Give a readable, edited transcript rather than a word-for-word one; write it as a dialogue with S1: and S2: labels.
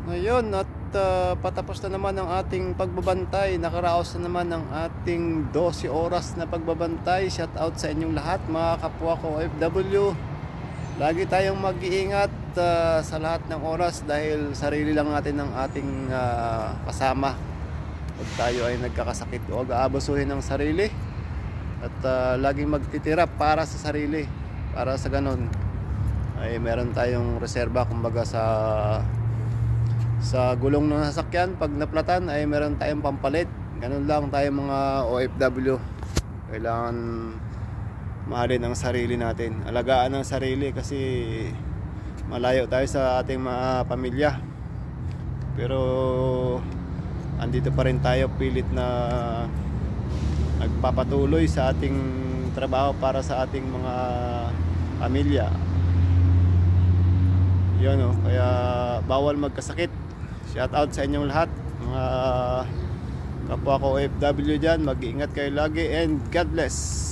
S1: Ngayon at patapos na naman ang ating pagbabantay. Nakaraos na naman ang ating 12 oras na pagbabantay. Shout out sa inyong lahat mga kapwa ko OFW. Lagi tayong mag-iingat sa lahat ng oras dahil sarili lang natin ang ating kasama. Pag tayo ay nagkakasakit, huwag aabusuhin ng sarili. At laging magtitira para sa sarili. Para sa ganun ay meron tayong reserba kumbaga sa gulong ng sasakyan. Pag naplatan ay meron tayong pampalit. Ganun lang tayo mga OFW. Kailangan mahalin ang sarili natin, alagaan ang sarili kasi malayo tayo sa ating mga pamilya, pero andito pa rin tayo pilit na nagpapatuloy sa ating trabaho para sa ating mga pamilya. Yun o, kaya bawal magkasakit. Shout out sa inyong lahat mga kapwa ko OFW dyan. Mag-iingat kayo lagi and God bless.